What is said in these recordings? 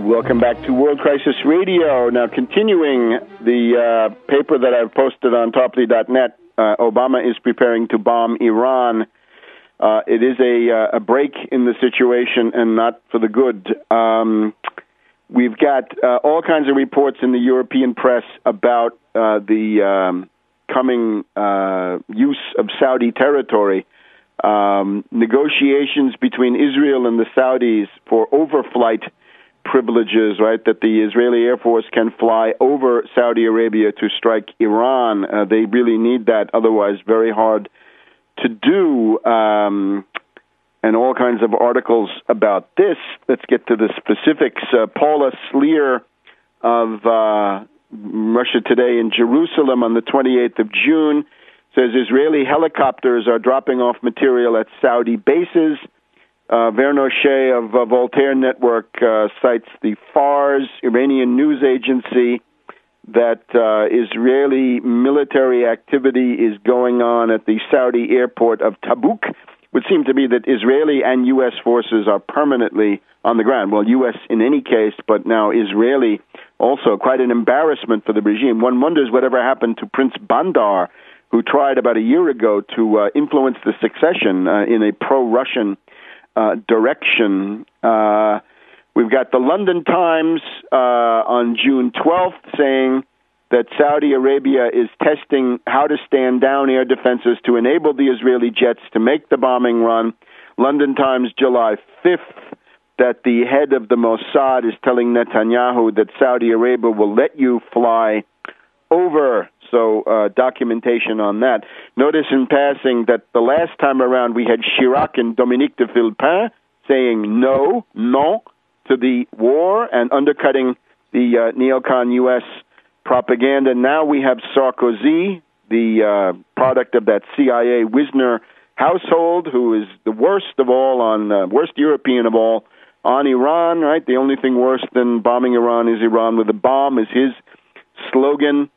Welcome back to World Crisis Radio. Now, continuing the paper that I've posted on Tarpley.net, Obama is preparing to bomb Iran. It is a break in the situation and not for the good. We've got all kinds of reports in the European press about the coming use of Saudi territory. Negotiations between Israel and the Saudis for overflight privileges, right, that the Israeli Air Force can fly over Saudi Arabia to strike Iran. They really need that, otherwise very hard to do, and all kinds of articles about this. Let's get to the specifics. Paula Sleer of Russia Today in Jerusalem on the 28th of June says Israeli helicopters are dropping off material at Saudi bases. Verno Shea of Voltaire Network cites the Fars, Iranian news agency, that Israeli military activity is going on at the Saudi airport of Tabuk. It would seem to be that Israeli and U.S. forces are permanently on the ground. Well, U.S. in any case, but now Israeli also. Quite an embarrassment for the regime. One wonders whatever happened to Prince Bandar, who tried about a year ago to influence the succession in a pro-Russian direction. We've got the London Times on June 12th saying that Saudi Arabia is testing how to stand down air defenses to enable the Israeli jets to make the bombing run. London Times, July 5th, that the head of the Mossad is telling Netanyahu that Saudi Arabia will let you fly over. So documentation on that. Notice in passing that the last time around we had Chirac and Dominique de Villepin saying non to the war and undercutting the neocon U.S. propaganda. Now we have Sarkozy, the product of that CIA Wisner household, who is the worst of all, worst European of all, on Iran, right? The only thing worse than bombing Iran is Iran with a bomb, is his slogan.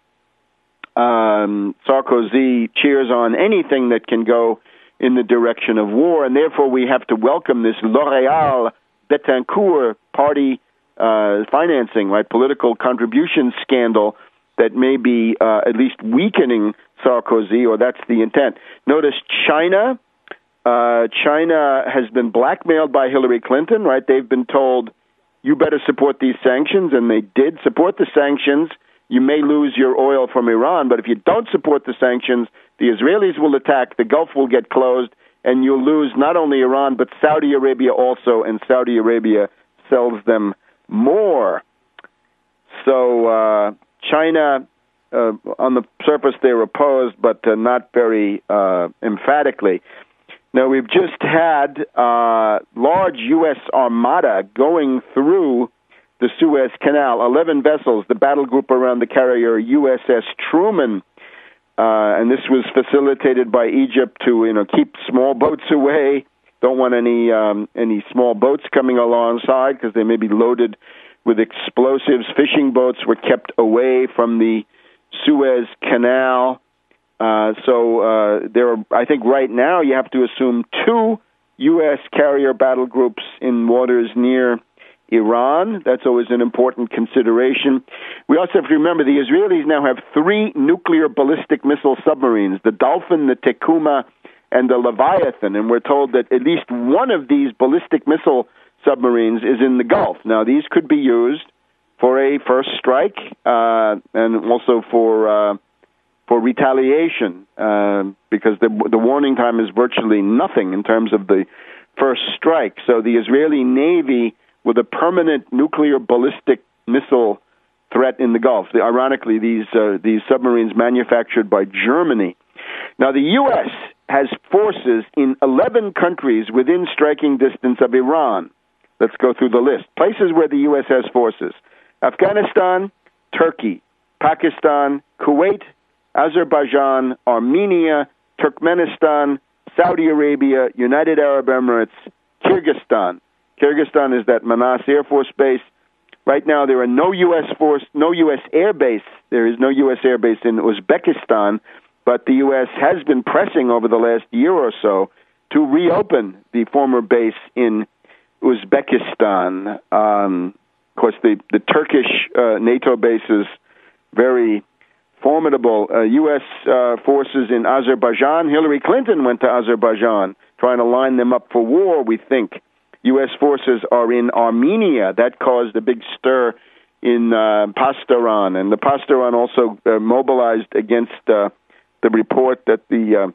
Sarkozy cheers on anything that can go in the direction of war, and therefore we have to welcome this L'Oréal Betancourt party financing, right, political contribution scandal that may be at least weakening Sarkozy, or that's the intent. Notice China. China has been blackmailed by Hillary Clinton, right? They've been told, you better support these sanctions, and they did support the sanctions. You may lose your oil from Iran, but if you don't support the sanctions, the Israelis will attack, the Gulf will get closed, and you'll lose not only Iran, but Saudi Arabia also, and Saudi Arabia sells them more. So China, on the surface, they're opposed, but not very emphatically. Now, we've just had large U.S. armada going through the Suez Canal, 11 vessels, the battle group around the carrier USS Truman, and this was facilitated by Egypt to, keep small boats away. Don't want any small boats coming alongside because they may be loaded with explosives. Fishing boats were kept away from the Suez Canal. So there are, I think right now you have to assume 2 U.S. carrier battle groups in waters near Iran. That's always an important consideration. We also have to remember the Israelis now have 3 nuclear ballistic missile submarines, the Dolphin, the Tekuma, and the Leviathan, and we're told that at least one of these ballistic missile submarines is in the Gulf. Now, these could be used for a first strike and also for retaliation because the warning time is virtually nothing in terms of the first strike. So the Israeli Navy with a permanent nuclear ballistic missile threat in the Gulf. Ironically, these submarines manufactured by Germany. Now, the U.S. has forces in 11 countries within striking distance of Iran. Let's go through the list. Places where the U.S. has forces: Afghanistan, Turkey, Pakistan, Kuwait, Azerbaijan, Armenia, Turkmenistan, Saudi Arabia, United Arab Emirates, Kyrgyzstan. Kyrgyzstan is that Manas Air Force Base. Right now, there are no U.S. air base. There is no U.S. air base in Uzbekistan, but the U.S. has been pressing over the last year or so to reopen the former base in Uzbekistan. Of course, the Turkish NATO bases, very formidable. U.S. forces in Azerbaijan. Hillary Clinton went to Azerbaijan, trying to line them up for war, we think. U.S. forces are in Armenia. That caused a big stir in Pastaran. And the Pastaran also mobilized against the report that the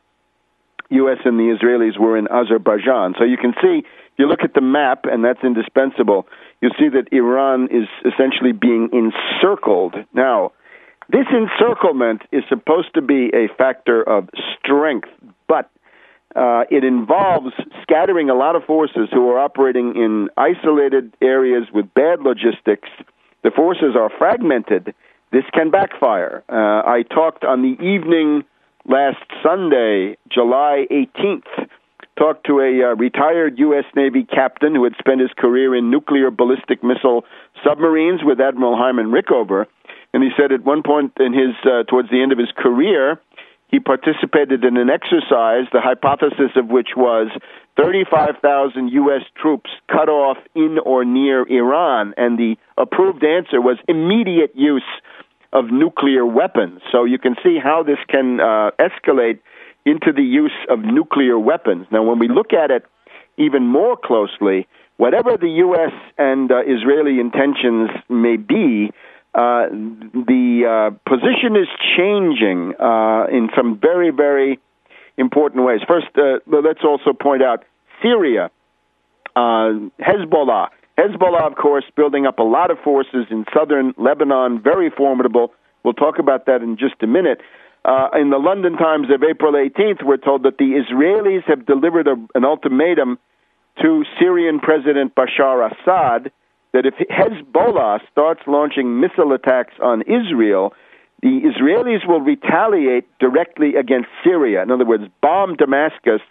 U.S. and the Israelis were in Azerbaijan. So you can see, if you look at the map, and that's indispensable, you'll see that Iran is essentially being encircled. Now, this encirclement is supposed to be a factor of strength, but it involves scattering a lot of forces who are operating in isolated areas with bad logistics. The forces are fragmented. This can backfire. I talked on the evening last Sunday, July 18th, talked to a retired U.S. Navy captain who had spent his career in nuclear ballistic missile submarines with Admiral Hyman Rickover. And he said at one point in his towards the end of his career, he participated in an exercise, the hypothesis of which was 35,000 U.S. troops cut off in or near Iran, and the approved answer was immediate use of nuclear weapons. So you can see how this can escalate into the use of nuclear weapons. Now, when we look at it even more closely, whatever the U.S. and Israeli intentions may be, the position is changing in some very, very important ways. First, let's also point out Syria, Hezbollah. Hezbollah, of course, building up a lot of forces in southern Lebanon, very formidable. We'll talk about that in just a minute. In the London Times of April 18th, we're told that the Israelis have delivered an ultimatum to Syrian President Bashar Assad that if Hezbollah starts launching missile attacks on Israel, the Israelis will retaliate directly against Syria. In other words, bomb Damascus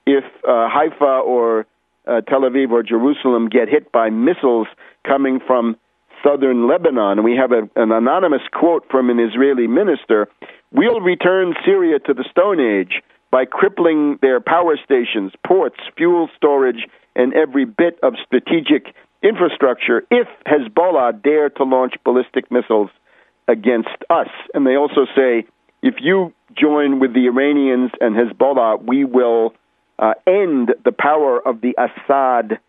if Haifa or Tel Aviv or Jerusalem get hit by missiles coming from southern Lebanon. And we have an anonymous quote from an Israeli minister: "We'll return Syria to the Stone Age by crippling their power stations, ports, fuel storage, and every bit of strategic infrastructure if Hezbollah dare to launch ballistic missiles against us." And they also say, if you join with the Iranians and Hezbollah, we will end the power of the Assad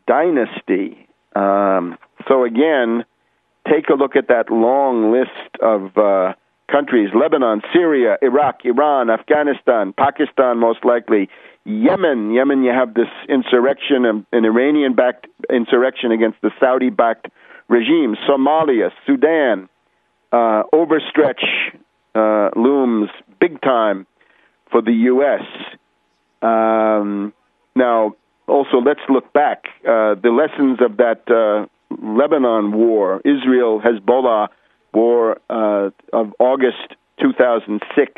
dynasty. So again, take a look at that long list of countries: Lebanon, Syria, Iraq, Iran, Afghanistan, Pakistan most likely, Yemen. Yemen, you have this insurrection, an Iranian-backed insurrection against the Saudi-backed regime. Somalia, Sudan, overstretch looms big time for the U.S. Now, also, let's look back. The lessons of that Lebanon war, Israel-Hezbollah war of August 2006.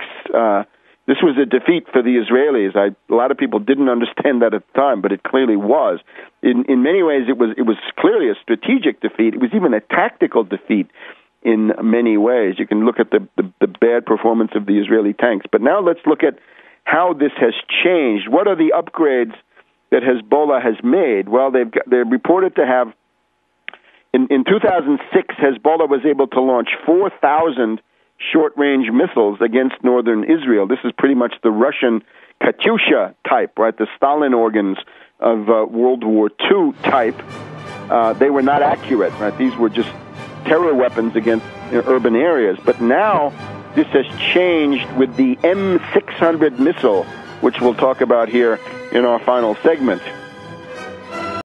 This was a defeat for the Israelis. A lot of people didn't understand that at the time, but it clearly was. In many ways, it was clearly a strategic defeat. It was even a tactical defeat in many ways. You can look at the bad performance of the Israeli tanks. But now let's look at how this has changed. What are the upgrades that Hezbollah has made? Well, they're reported to have, in 2006, Hezbollah was able to launch 4,000 short-range missiles against northern Israel. This is pretty much the Russian Katyusha type, right? The Stalin organs of World War II type. They were not accurate, right? These were just terror weapons against urban areas. But now this has changed with the M600 missile, which we'll talk about here in our final segment.